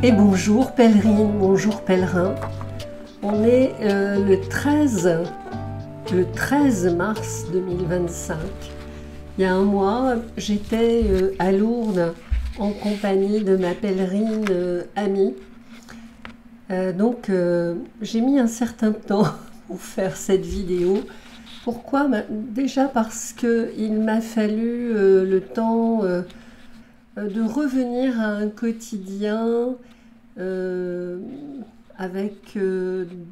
Et bonjour pèlerine, bonjour pèlerin. On est le 13 mars 2025. Il y a un mois, j'étais à Lourdes en compagnie de ma pèlerine amie. Donc j'ai mis un certain temps pour faire cette vidéo. Pourquoi? Déjà parce qu'il m'a fallu le temps de revenir à un quotidien avec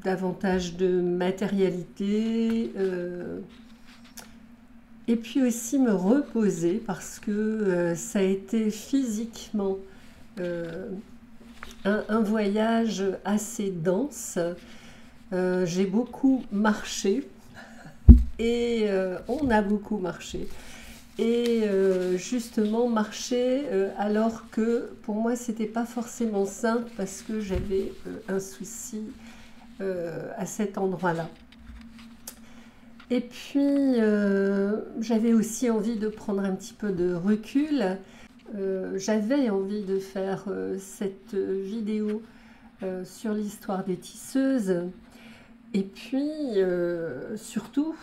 davantage de matérialité et puis aussi me reposer parce que ça a été physiquement un voyage assez dense. J'ai beaucoup marché et on a beaucoup marché. Et justement marcher alors que pour moi c'était pas forcément simple parce que j'avais un souci à cet endroit-là. Et puis j'avais aussi envie de prendre un petit peu de recul. J'avais envie de faire cette vidéo sur l'histoire des tisseuses. Et puis surtout,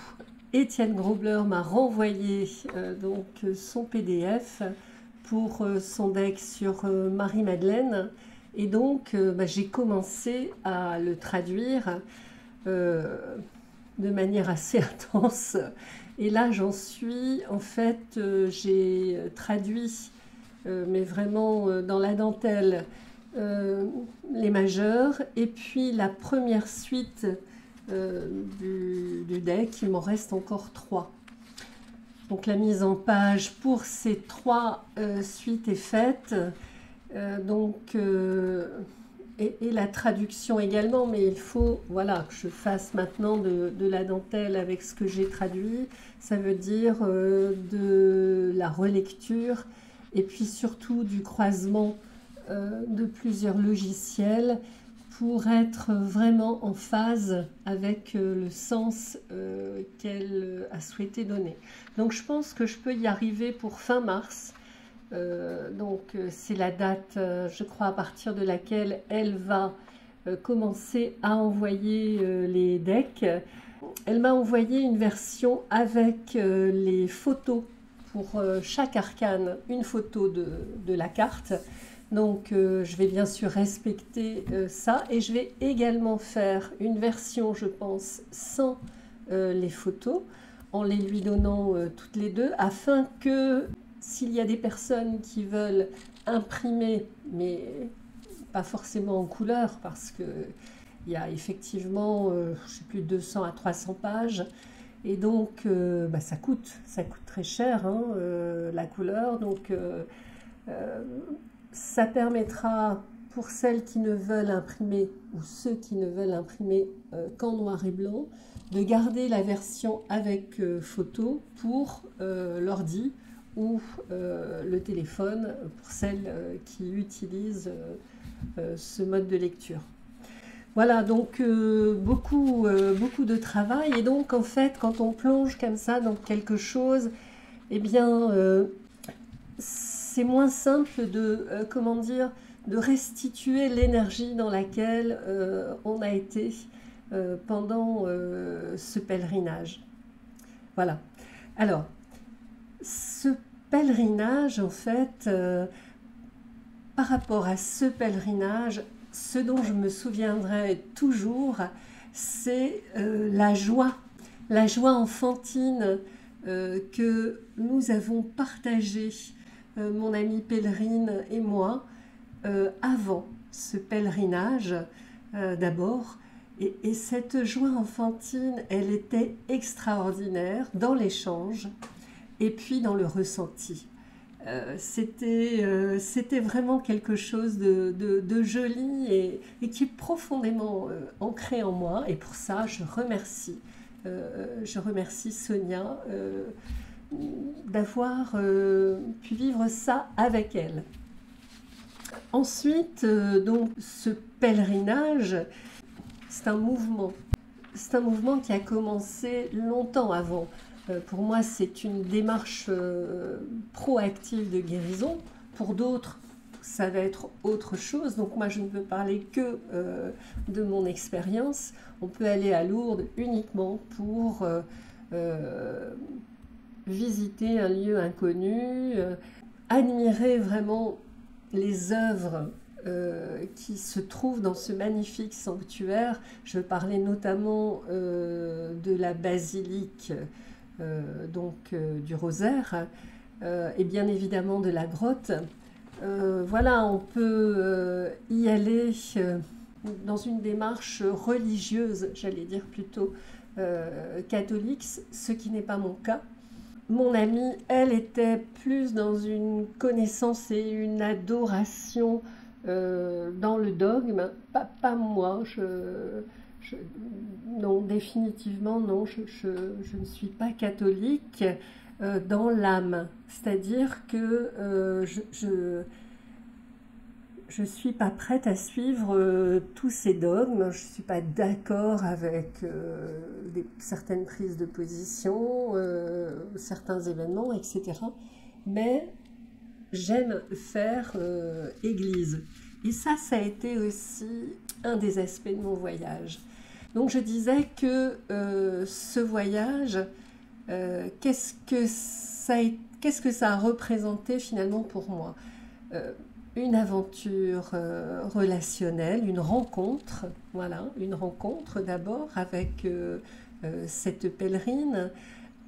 Étienne Grobler m'a renvoyé donc son PDF pour son deck sur Marie-Madeleine. Et donc j'ai commencé à le traduire de manière assez intense. Et là j'en suis, en fait, j'ai traduit, mais vraiment dans la dentelle, les majeurs. Et puis la première suite du deck, il m'en reste encore 3. Donc la mise en page pour ces 3 suites est faite. Et la traduction également, mais il faut voilà, que je fasse maintenant de la dentelle avec ce que j'ai traduit. Ça veut dire de la relecture et puis surtout du croisement de plusieurs logiciels pour être vraiment en phase avec le sens qu'elle a souhaité donner. Donc je pense que je peux y arriver pour fin mars. Donc c'est la date, je crois, à partir de laquelle elle va commencer à envoyer les decks. Elle m'a envoyé une version avec les photos pour chaque arcane, une photo de la carte. Donc je vais bien sûr respecter ça et je vais également faire une version, je pense, sans les photos, en les lui donnant toutes les deux, afin que s'il y a des personnes qui veulent imprimer, mais pas forcément en couleur, parce qu'il y a effectivement, je sais plus, 200 à 300 pages, et donc ça coûte très cher, hein, la couleur, donc ça permettra pour celles qui ne veulent imprimer, ou ceux qui ne veulent imprimer qu'en noir et blanc, de garder la version avec photo pour l'ordi ou le téléphone, pour celles qui utilisent ce mode de lecture. Voilà, donc beaucoup de travail. Et donc en fait, quand on plonge comme ça dans quelque chose, eh bien c'est moins simple de, comment dire, de restituer l'énergie dans laquelle on a été pendant ce pèlerinage. Voilà. Alors, ce pèlerinage, en fait, par rapport à ce pèlerinage, ce dont je me souviendrai toujours, c'est la joie enfantine que nous avons partagée, mon amie pèlerine et moi, avant ce pèlerinage d'abord. Et cette joie enfantine, elle était extraordinaire dans l'échange et puis dans le ressenti. C'était vraiment quelque chose de joli et qui est profondément ancré en moi. Et pour ça, je remercie Sonia d'avoir pu vivre ça avec elle. Ensuite, donc, ce pèlerinage, c'est un mouvement qui a commencé longtemps avant. Pour moi, c'est une démarche proactive de guérison. Pour d'autres, ça va être autre chose. Donc moi, je ne peux parler que de mon expérience. On peut aller à Lourdes uniquement pour visiter un lieu inconnu, admirer vraiment les œuvres qui se trouvent dans ce magnifique sanctuaire. Je parlais notamment de la basilique du Rosaire et bien évidemment de la grotte. Voilà, on peut y aller dans une démarche religieuse, j'allais dire plutôt catholique, ce qui n'est pas mon cas. Mon amie, elle était plus dans une connaissance et une adoration dans le dogme, pas moi. Non, définitivement non, je ne suis pas catholique dans l'âme. C'est-à-dire que je suis pas prête à suivre tous ces dogmes, je suis pas d'accord avec certaines prises de position, certains événements, etc. Mais j'aime faire église. Et ça a été aussi un des aspects de mon voyage. Donc je disais que ce voyage, qu'est-ce que ça a représenté finalement pour moi ? Une aventure relationnelle, une rencontre, voilà, une rencontre d'abord avec cette pèlerine,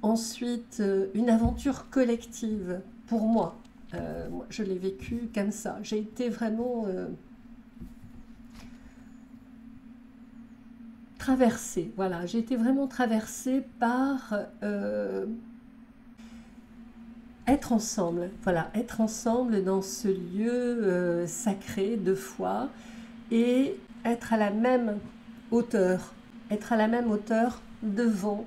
ensuite une aventure collective pour moi. Je l'ai vécu comme ça. J'ai été vraiment traversée, voilà, j'ai été vraiment traversée par être ensemble, voilà, être ensemble dans ce lieu sacré de foi et être à la même hauteur, devant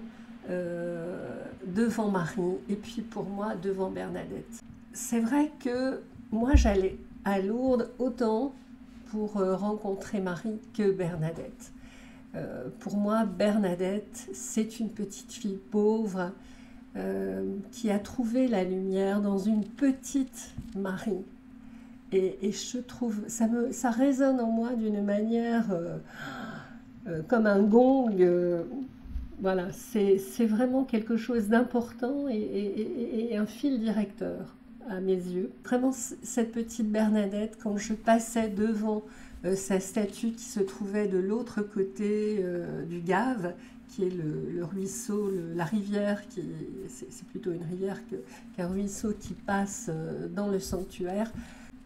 Marie et puis pour moi devant Bernadette. C'est vrai que moi j'allais à Lourdes autant pour rencontrer Marie que Bernadette. Pour moi, Bernadette, c'est une petite fille pauvre qui a trouvé la lumière dans une petite Marie. Et je trouve, ça résonne en moi d'une manière comme un gong. Voilà, c'est vraiment quelque chose d'important et un fil directeur à mes yeux. Vraiment, cette petite Bernadette, quand je passais devant sa statue qui se trouvait de l'autre côté du Gave, qui est le ruisseau, la rivière, c'est plutôt une rivière qu'un ruisseau qui passe dans le sanctuaire.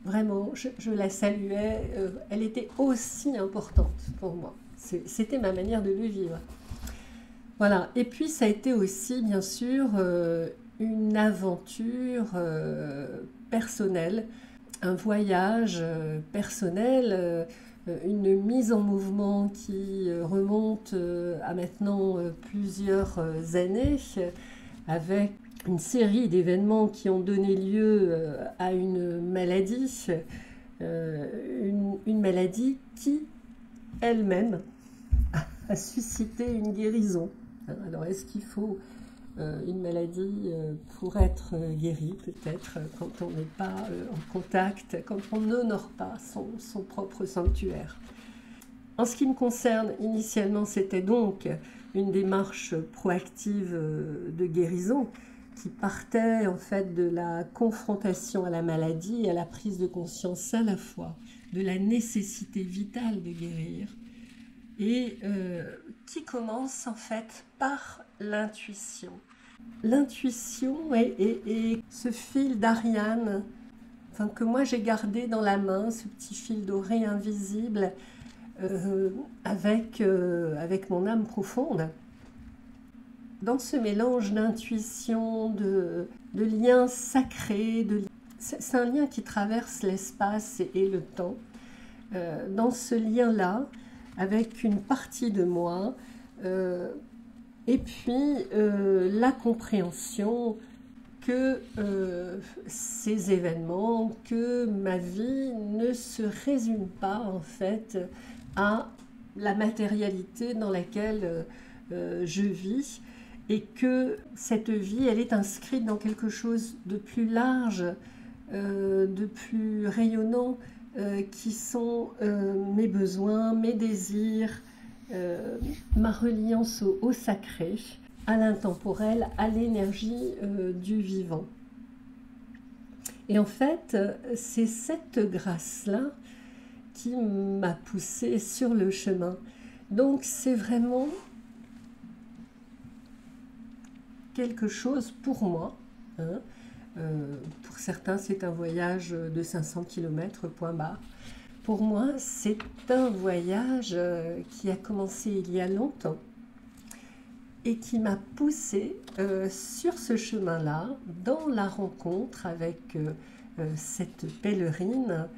Vraiment, je la saluais, elle était aussi importante pour moi. C'était ma manière de le vivre. Voilà, et puis ça a été aussi, bien sûr, une aventure personnelle, un voyage personnel, une mise en mouvement qui remonte à maintenant plusieurs années, avec une série d'événements qui ont donné lieu à une maladie, une maladie qui, elle-même, a suscité une guérison. Alors, est-ce qu'il faut une maladie pour être guéri, peut-être, quand on n'est pas en contact, quand on n'honore pas son propre sanctuaire. En ce qui me concerne, initialement, c'était donc une démarche proactive de guérison qui partait en fait de la confrontation à la maladie et à la prise de conscience à la fois de la nécessité vitale de guérir et qui commence en fait par l'intuition. L'intuition et ce fil d'Ariane, enfin, que moi j'ai gardé dans la main, ce petit fil doré invisible, avec mon âme profonde. Dans ce mélange d'intuition, de liens sacrés, c'est un lien qui traverse l'espace et le temps. Dans ce lien-là, avec une partie de moi, et puis la compréhension que ces événements, que ma vie ne se résume pas en fait à la matérialité dans laquelle je vis, et que cette vie, elle est inscrite dans quelque chose de plus large de plus rayonnant, qui sont mes besoins, mes désirs, ma reliance au sacré, à l'intemporel, à l'énergie du vivant. Et en fait, c'est cette grâce-là qui m'a poussée sur le chemin. Donc c'est vraiment quelque chose pour moi, hein. Pour certains, c'est un voyage de 500 km, point barre. Pour moi, c'est un voyage qui a commencé il y a longtemps et qui m'a poussée sur ce chemin-là, dans la rencontre avec cette pèlerine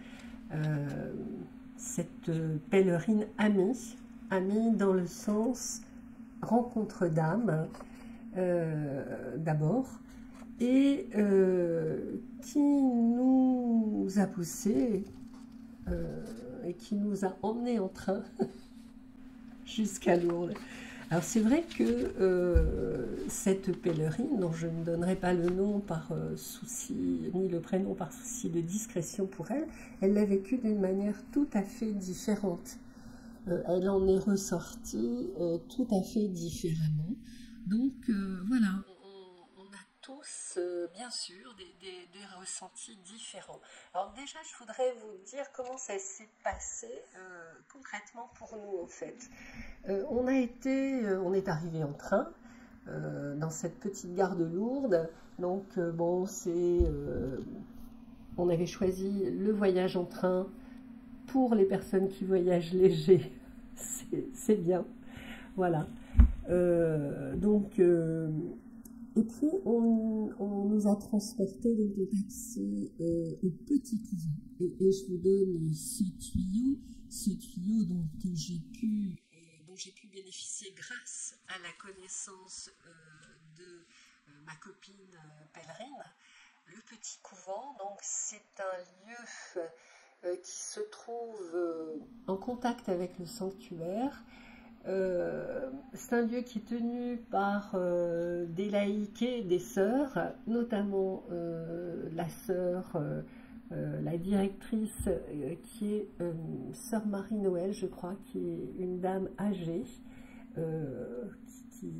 amie, amie dans le sens rencontre d'âme d'abord, et qui nous a poussés et qui nous a emmenés en train jusqu'à Lourdes. Alors c'est vrai que cette pèlerine, dont je ne donnerai pas le nom par souci, ni le prénom par souci de discrétion pour elle, elle l'a vécu d'une manière tout à fait différente. Elle en est ressortie tout à fait différemment. Donc voilà, on a tous, bien sûr, des ressentis différents. Alors déjà, je voudrais vous dire comment ça s'est passé concrètement pour nous en fait. On est arrivé en train dans cette petite gare de Lourdes. Donc bon, on avait choisi le voyage en train pour les personnes qui voyagent léger. C'est bien, voilà. Et puis on nous a transportés dans des taxis au petit couvent. Et je vous donne ce tuyau dont j'ai pu bénéficier grâce à la connaissance de ma copine pèlerine. Le petit couvent, donc c'est un lieu qui se trouve en contact avec le sanctuaire. C'est un lieu qui est tenu par des laïcs et des sœurs, notamment la sœur, la directrice qui est sœur Marie-Noël, je crois, qui est une dame âgée, qui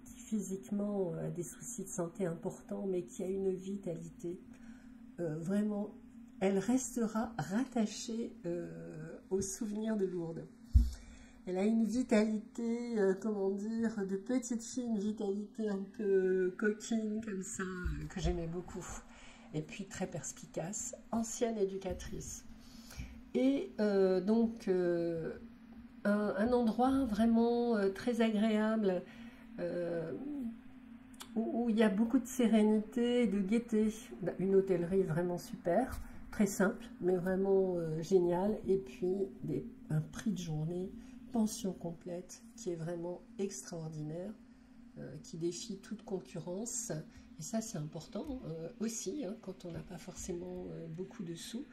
physiquement a des soucis de santé importants, mais qui a une vitalité. Vraiment, elle restera rattachée au souvenir de Lourdes. Elle a une vitalité, comment dire, de petite fille, une vitalité un peu coquine comme ça, que j'aimais beaucoup. Et puis très perspicace, ancienne éducatrice. Et donc, un endroit vraiment très agréable, où il y a beaucoup de sérénité et de gaieté. Une hôtellerie vraiment super, très simple, mais vraiment géniale. Et puis, un prix de journée, pension complète, qui est vraiment extraordinaire, qui défie toute concurrence. Et ça, c'est important aussi, hein, quand on n'a pas forcément beaucoup de sous.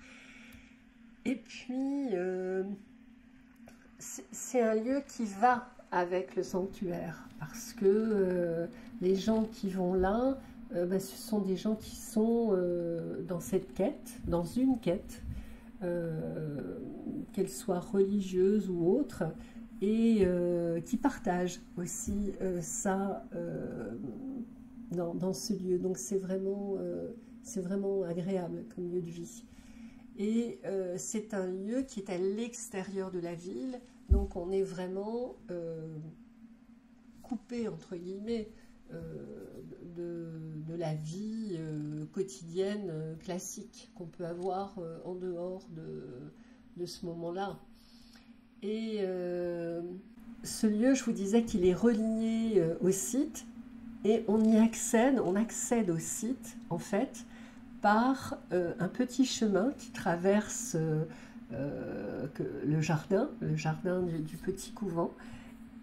Et puis, c'est un lieu qui va avec le sanctuaire, parce que les gens qui vont là, ce sont des gens qui sont dans cette quête, dans une quête, qu'elle soit religieuse ou autre, et qui partagent aussi ça dans ce lieu. Donc c'est vraiment agréable comme lieu de vie. Et c'est un lieu qui est à l'extérieur de la ville, donc on est vraiment coupé, entre guillemets, de la vie quotidienne classique qu'on peut avoir en dehors de ce moment-là. Et ce lieu, je vous disais qu'il est relié au site, et on accède au site, en fait, par un petit chemin qui traverse le jardin du petit couvent.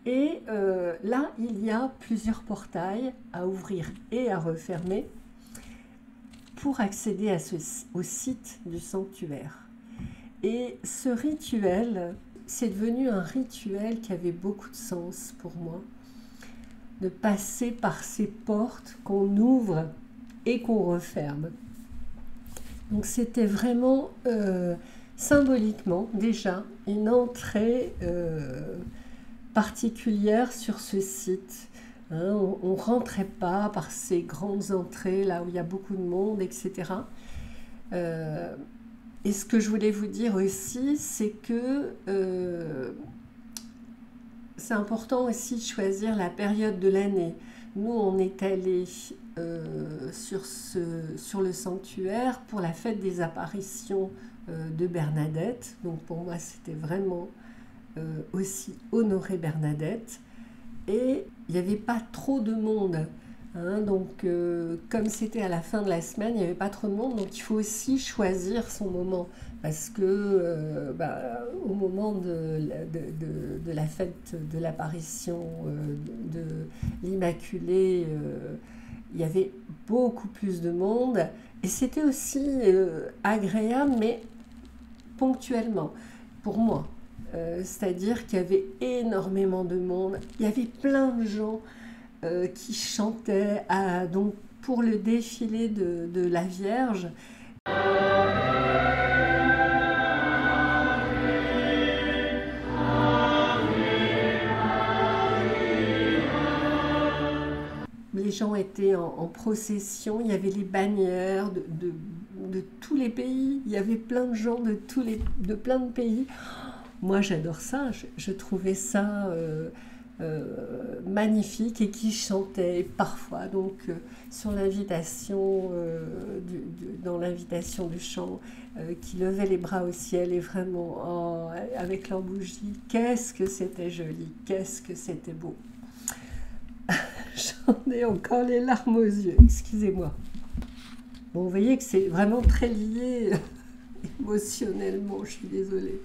Et là, il y a plusieurs portails à ouvrir et à refermer pour accéder au site du sanctuaire. Et ce rituel, c'est devenu un rituel qui avait beaucoup de sens pour moi, de passer par ces portes qu'on ouvre et qu'on referme. Donc c'était vraiment symboliquement déjà une entrée particulière sur ce site. Hein, on ne rentrait pas par ces grandes entrées là où il y a beaucoup de monde, etc. Et ce que je voulais vous dire aussi, c'est que c'est important aussi de choisir la période de l'année. Nous, on est allé sur le sanctuaire pour la fête des apparitions de Bernadette. Donc pour moi, c'était vraiment aussi honorer Bernadette. Et il n'y avait pas trop de monde. Hein, donc comme c'était à la fin de la semaine, il n'y avait pas trop de monde. Donc il faut aussi choisir son moment. Parce que au moment de la fête de l'apparition de l'Immaculée, il y avait beaucoup plus de monde. Et c'était aussi agréable, mais ponctuellement, pour moi. C'est-à-dire qu'il y avait énormément de monde. Il y avait plein de gens qui chantaient donc pour le défilé de la Vierge. Les gens étaient en procession, il y avait les bannières de tous les pays, il y avait plein de gens de plein de pays. Moi j'adore ça, je trouvais ça magnifique et qui chantaient parfois donc sur l'invitation dans l'invitation du chant qui levaient les bras au ciel et vraiment avec leurs bougies, qu'est-ce que c'était joli, qu'est-ce que c'était beau. J'en ai encore les larmes aux yeux, excusez-moi. Bon, vous voyez que c'est vraiment très lié émotionnellement, je suis désolée.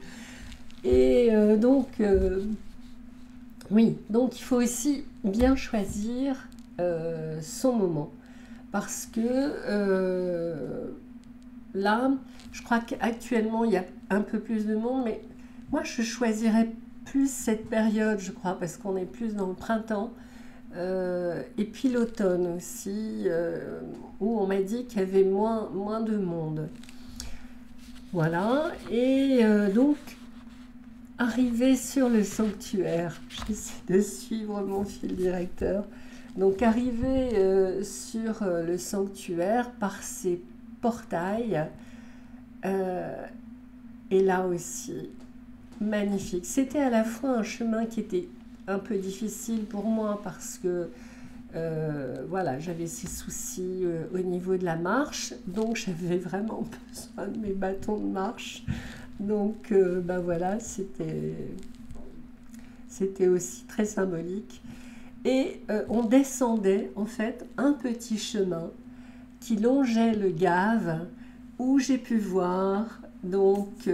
Et oui, donc il faut aussi bien choisir son moment. Parce que là, je crois qu'actuellement, il y a un peu plus de monde, mais moi, je choisirais plus cette période, je crois, parce qu'on est plus dans le printemps. Et puis l'automne aussi, où on m'a dit qu'il y avait moins de monde. Voilà, et donc, arrivé sur le sanctuaire, j'essaie de suivre mon fil directeur. Donc, arrivé sur le sanctuaire par ces portails, et là aussi, magnifique. C'était à la fois un chemin qui était un peu difficile pour moi parce que voilà, j'avais ces soucis au niveau de la marche, donc j'avais vraiment besoin de mes bâtons de marche. Donc voilà, c'était aussi très symbolique. Et on descendait en fait un petit chemin qui longeait le Gave où j'ai pu voir donc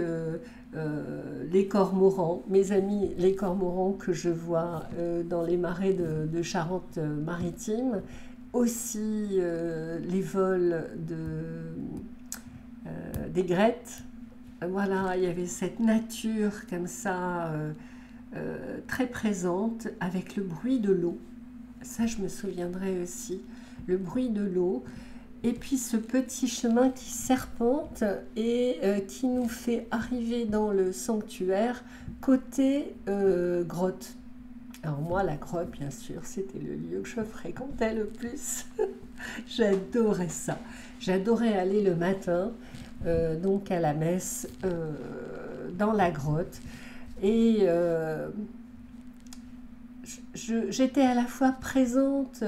les cormorans, mes amis les cormorans que je vois dans les marais de Charente-Maritime, aussi les vols d'aigrettes. Voilà, il y avait cette nature comme ça très présente avec le bruit de l'eau. Ça, je me souviendrai aussi, le bruit de l'eau. Et puis ce petit chemin qui serpente et qui nous fait arriver dans le sanctuaire côté grotte. Alors moi, la grotte, bien sûr, c'était le lieu que je fréquentais le plus. J'adorais ça. J'adorais aller le matin, donc à la messe, dans la grotte. Et j'étais à la fois présente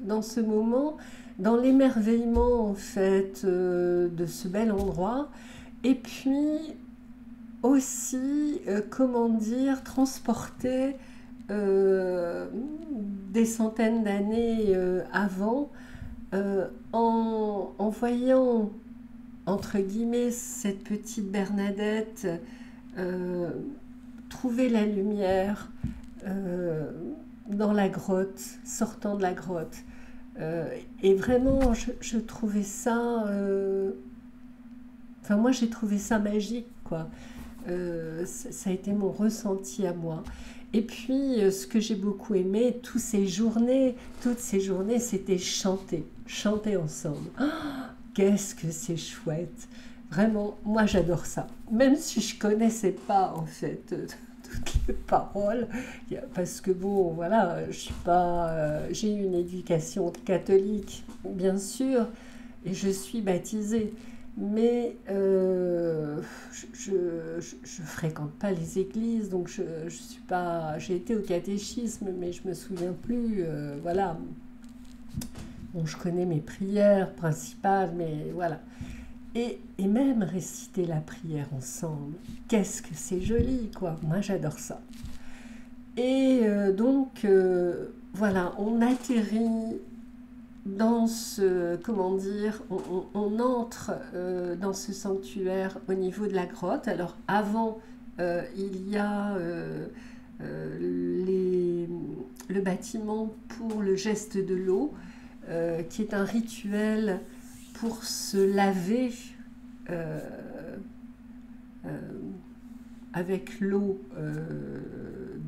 dans ce moment, dans l'émerveillement en fait de ce bel endroit, et puis aussi, comment dire, transportée des centaines d'années avant, en voyant, entre guillemets, cette petite Bernadette trouver la lumière dans la grotte, sortant de la grotte. Et vraiment, je trouvais ça... Enfin, moi, j'ai trouvé ça magique, quoi. Ça a été mon ressenti à moi. Et puis, ce que j'ai beaucoup aimé, toutes ces journées, c'était chanter ensemble. Oh, qu'est-ce que c'est chouette. Vraiment, moi j'adore ça. Même si je connaissais pas en fait toutes les paroles, parce que bon, voilà, je suis pas, j'ai une éducation catholique, bien sûr, et je suis baptisée. Mais je fréquente pas les églises, donc je suis pas. J'ai été au catéchisme, mais je me souviens plus. Voilà. Bon, je connais mes prières principales, mais voilà. Et même réciter la prière ensemble, qu'est-ce que c'est joli, quoi. Moi, j'adore ça. Et donc, voilà, on atterrit dans ce, comment dire, on entre dans ce sanctuaire au niveau de la grotte. Alors avant, il y a le bâtiment pour le geste de l'eau, qui est un rituel pour se laver euh, euh, avec l'eau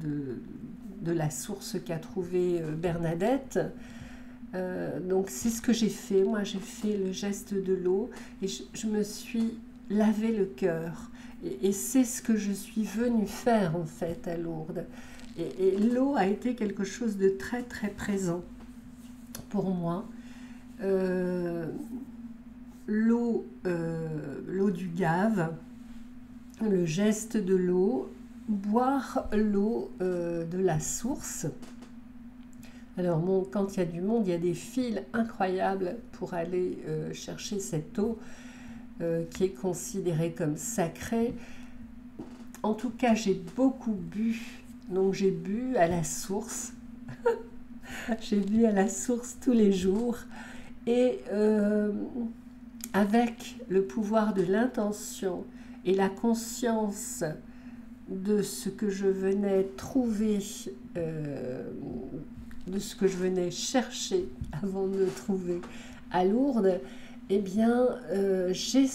de la source qu'a trouvée Bernadette. Donc c'est ce que j'ai fait. Moi j'ai fait le geste de l'eau et je me suis lavé le cœur. Et c'est ce que je suis venue faire en fait à Lourdes. Et l'eau a été quelque chose de très très présent pour moi. L'eau du Gave, le geste de l'eau, boire l'eau de la source. Alors bon, quand il y a du monde, il y a des files incroyables pour aller chercher cette eau qui est considérée comme sacrée. En tout cas, j'ai beaucoup bu, donc j'ai bu à la source. J'ai bu à la source tous les jours et avec le pouvoir de l'intention et la conscience de ce que je venais trouver, de ce que je venais chercher avant de me trouver à Lourdes, eh bien, j'ai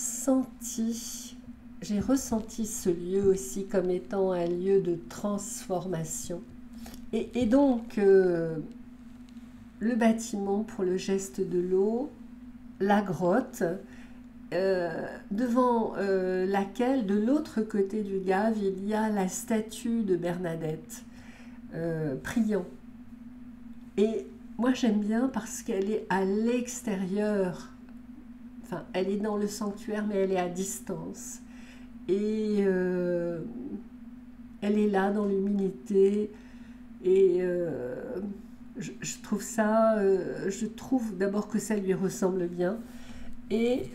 ressenti ce lieu aussi comme étant un lieu de transformation. Et donc, le bâtiment pour le geste de l'eau, la grotte, devant laquelle, de l'autre côté du Gave, il y a la statue de Bernadette, priant. Et moi j'aime bien parce qu'elle est à l'extérieur, enfin elle est dans le sanctuaire mais elle est à distance. Et elle est là dans l'humilité et je trouve ça, je trouve d'abord que ça lui ressemble bien et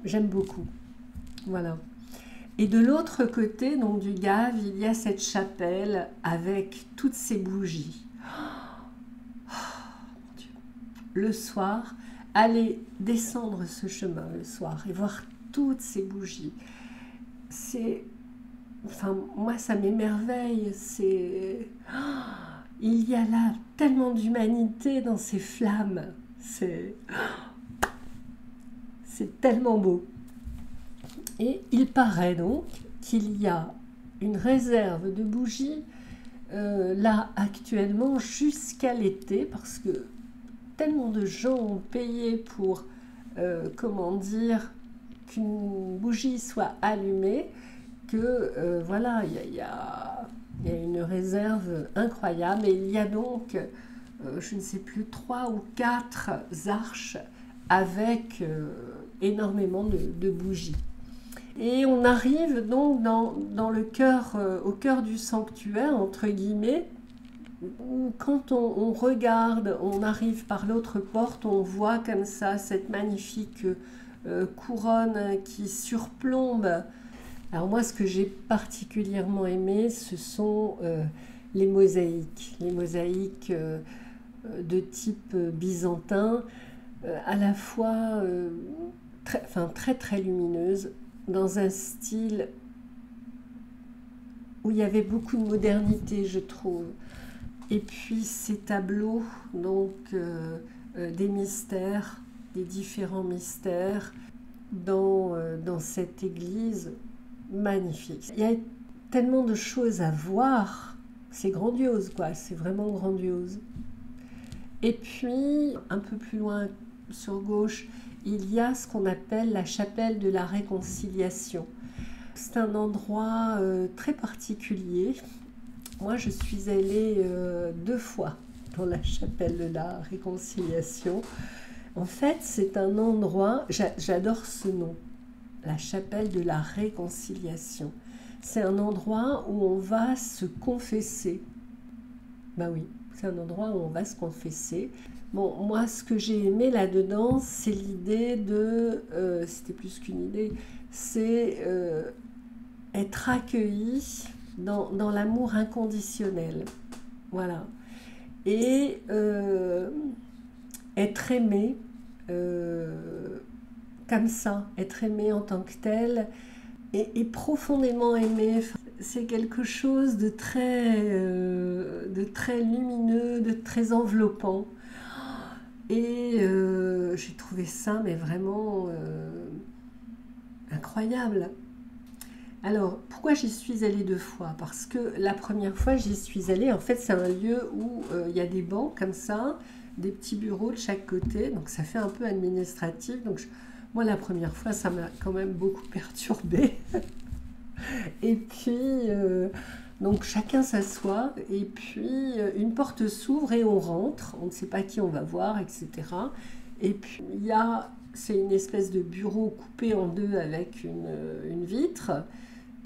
j'aime beaucoup. Voilà. Et de l'autre côté, donc du Gave, il y a cette chapelle avec toutes ces bougies. Le soir, aller descendre ce chemin le soir et voir toutes ces bougies, c'est, enfin, moi ça m'émerveille. Il y a là tellement d'humanité dans ces flammes. C'est tellement beau. Et il paraît donc qu'il y a une réserve de bougies là actuellement jusqu'à l'été, parce que tellement de gens ont payé pour, comment dire, qu'une bougie soit allumée, que voilà, il y a une réserve incroyable. Et il y a donc, je ne sais plus, 3 ou 4 arches avec énormément de bougies. Et on arrive donc dans le cœur, au cœur du sanctuaire, entre guillemets, où quand on regarde, on arrive par l'autre porte, on voit comme ça cette magnifique couronne qui surplombe. Alors moi, ce que j'ai particulièrement aimé, ce sont les mosaïques de type byzantin, à la fois très très lumineuses, dans un style où il y avait beaucoup de modernité, je trouve. Et puis ces tableaux, donc des mystères, des différents mystères dans cette église magnifique. Il y a tellement de choses à voir, c'est grandiose quoi, c'est vraiment grandiose. Et puis un peu plus loin sur gauche, il y a ce qu'on appelle la chapelle de la Réconciliation. C'est un endroit très particulier. Moi, je suis allée 2 fois dans la chapelle de la Réconciliation. En fait, c'est un endroit, j'adore ce nom, la chapelle de la Réconciliation. C'est un endroit où on va se confesser. Bah oui, c'est un endroit où on va se confesser. Bon, moi, ce que j'ai aimé là-dedans, c'est l'idée de, c'était plus qu'une idée, c'est être accueilli dans l'amour inconditionnel. Voilà. Et être aimé comme ça, être aimé en tant que tel, et profondément aimé. C'est quelque chose de très lumineux, de très enveloppant. Et j'ai trouvé ça, mais vraiment incroyable. Alors, pourquoi j'y suis allée 2 fois? Parce que la première fois, j'y suis allée, en fait, c'est un lieu où il y a des bancs comme ça, des petits bureaux de chaque côté, donc ça fait un peu administratif. Donc, moi, la première fois, ça m'a quand même beaucoup perturbée. Et puis, donc chacun s'assoit, et puis une porte s'ouvre et on rentre, on ne sait pas qui on va voir, etc. Et puis, c'est une espèce de bureau coupé en deux avec une vitre.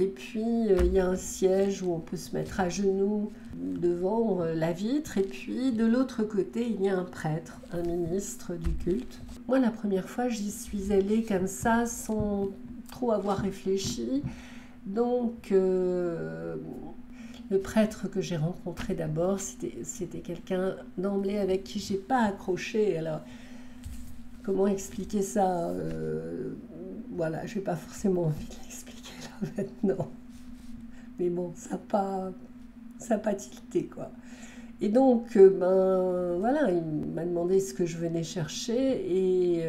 Et puis, il y a un siège où on peut se mettre à genoux devant la vitre. Et puis, de l'autre côté, il y a un prêtre, un ministre du culte. Moi, la première fois, j'y suis allée comme ça, sans trop avoir réfléchi. Donc, le prêtre que j'ai rencontré d'abord, c'était quelqu'un d'emblée avec qui j'ai pas accroché. Alors, comment expliquer ça? Voilà, je n'ai pas forcément envie de l'expliquer là maintenant. Mais bon, ça n'a pas tilté, quoi. Et donc, voilà, il m'a demandé ce que je venais chercher et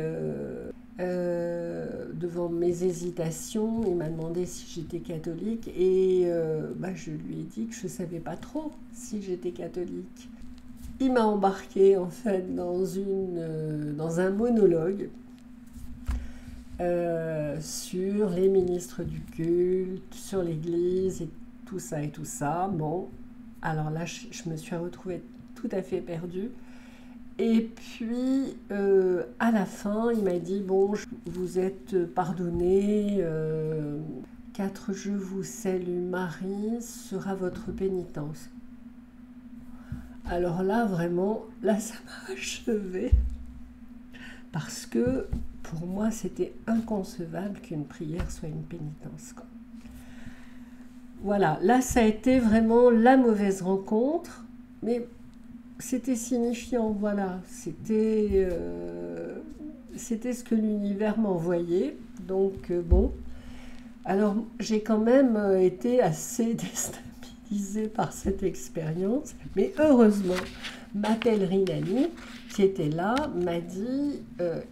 devant mes hésitations, il m'a demandé si j'étais catholique et je lui ai dit que je ne savais pas trop si j'étais catholique. Il m'a embarqué en fait dans un monologue sur les ministres du culte, sur l'Église et tout ça et tout ça. Bon, alors là, je me suis retrouvée tout à fait perdue. Et puis, à la fin, il m'a dit, bon, vous êtes pardonné, 4 Je vous salue Marie sera votre pénitence. Alors là, vraiment, là, ça m'a achevée. Parce que, pour moi, c'était inconcevable qu'une prière soit une pénitence, quoi. Voilà, là, ça a été vraiment la mauvaise rencontre, mais c'était signifiant, voilà. C'était ce que l'univers m'envoyait. Donc, bon. Alors, j'ai quand même été assez déstabilisée par cette expérience, mais heureusement, ma pèlerine amie qui était là m'a dit,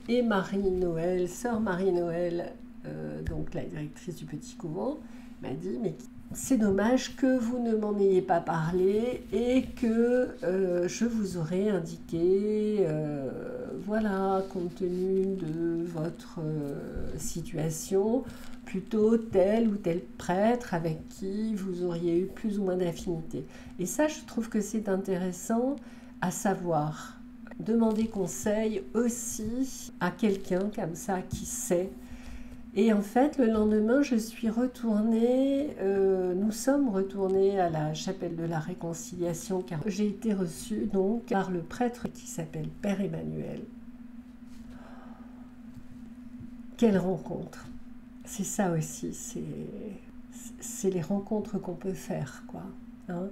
et Marie-Noël, sœur Marie-Noël, donc la directrice du petit couvent, m'a dit, mais c'est dommage que vous ne m'en ayez pas parlé et que je vous aurais indiqué, voilà, compte tenu de votre situation, plutôt tel ou tel prêtre avec qui vous auriez eu plus ou moins d'affinité. Et ça, je trouve que c'est intéressant à savoir. Demander conseil aussi à quelqu'un comme ça qui sait. Et en fait, le lendemain, je suis retournée, nous sommes retournés à la chapelle de la Réconciliation car j'ai été reçue donc par le prêtre qui s'appelle Père Emmanuel. Quelle rencontre! C'est ça aussi, c'est les rencontres qu'on peut faire, quoi. Hein.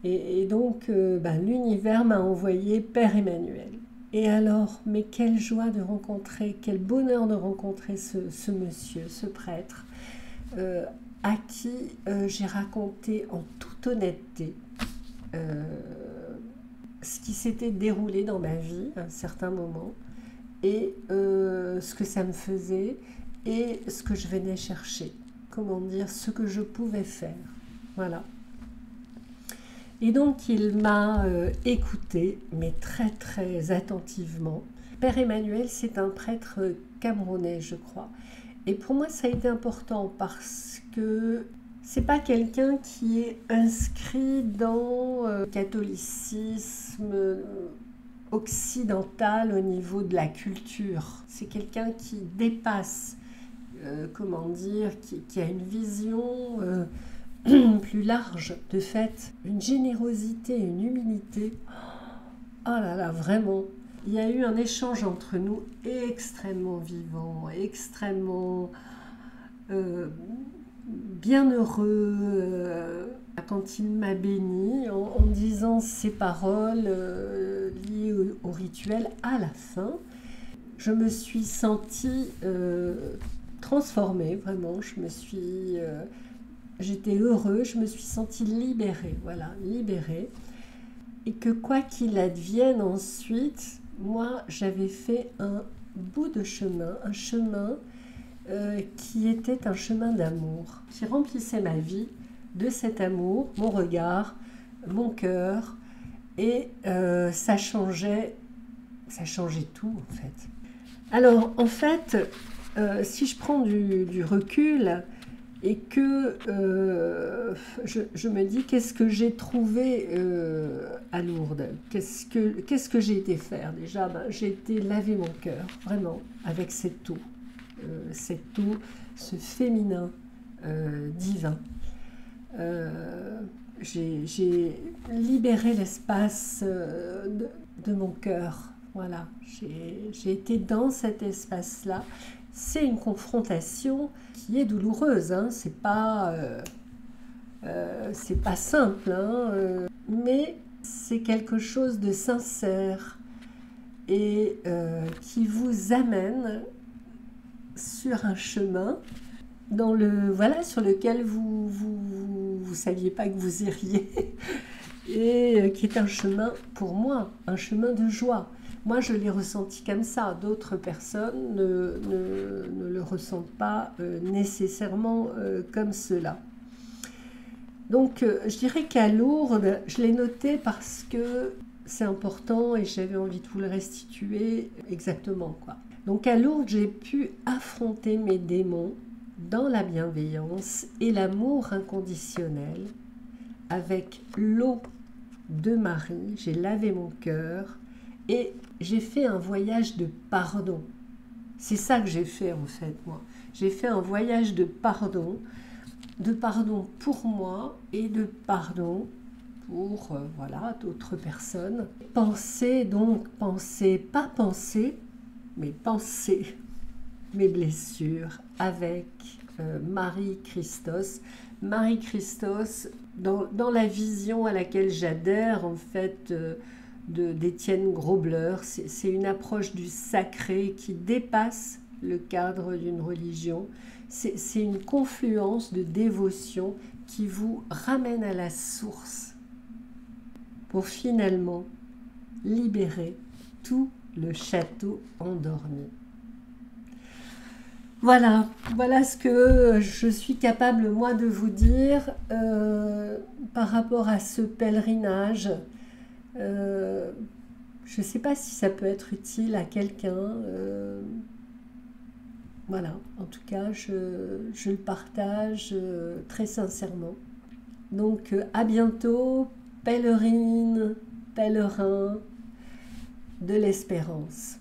Et donc, l'univers m'a envoyé Père Emmanuel. Et alors, mais quelle joie de rencontrer, quel bonheur de rencontrer ce monsieur, ce prêtre, à qui j'ai raconté en toute honnêteté ce qui s'était déroulé dans ma vie à un certain moment, et ce que ça me faisait, et ce que je venais chercher, comment dire, ce que je pouvais faire. Voilà. Et donc il m'a écouté, mais très très attentivement. Père Emmanuel, c'est un prêtre camerounais, je crois. Et pour moi, ça a été important parce que c'est pas quelqu'un qui est inscrit dans le catholicisme occidental au niveau de la culture. C'est quelqu'un qui dépasse, comment dire, qui a une vision plus large, de fait, une générosité, une humilité. Oh là là, vraiment. Il y a eu un échange entre nous extrêmement vivant, extrêmement bienheureux. Quand il m'a béni en disant ces paroles liées au rituel, à la fin, je me suis sentie transformée, vraiment. J'étais heureuse, je me suis sentie libérée, voilà, libérée. Et que quoi qu'il advienne ensuite, moi, j'avais fait un bout de chemin, un chemin qui était un chemin d'amour, qui remplissait ma vie de cet amour, mon regard, mon cœur, et ça changeait tout, en fait. Alors, en fait, si je prends du recul et que je me dis qu'est-ce que j'ai trouvé à Lourdes, qu'est-ce que j'ai été faire déjà, j'ai été laver mon cœur, vraiment, avec cette eau, ce féminin divin. J'ai libéré l'espace de mon cœur. Voilà, j'ai été dans cet espace-là. C'est une confrontation qui est douloureuse, hein. C'est pas simple, hein, mais c'est quelque chose de sincère et qui vous amène sur un chemin sur lequel vous saviez pas que vous iriez et qui est un chemin, pour moi, un chemin de joie. Moi, je l'ai ressenti comme ça. D'autres personnes ne le ressentent pas nécessairement comme cela. Donc, je dirais qu'à Lourdes, je l'ai noté parce que c'est important et j'avais envie de vous le restituer exactement, quoi. Donc, à Lourdes, j'ai pu affronter mes démons dans la bienveillance et l'amour inconditionnel avec l'eau de Marie. J'ai lavé mon cœur et j'ai fait un voyage de pardon. C'est ça que j'ai fait en fait, moi. J'ai fait un voyage de pardon pour moi et de pardon pour d'autres personnes. Penser mes blessures avec Marie-Christos. Marie-Christos, dans la vision à laquelle j'adhère, en fait, d'Étienne Grobler, c'est une approche du sacré qui dépasse le cadre d'une religion. C'est une confluence de dévotion qui vous ramène à la source pour finalement libérer tout le château endormi. Voilà ce que je suis capable, moi, de vous dire par rapport à ce pèlerinage. Je ne sais pas si ça peut être utile à quelqu'un. Voilà, en tout cas, je le partage très sincèrement. Donc, à bientôt, pèlerines, pèlerins de l'espérance.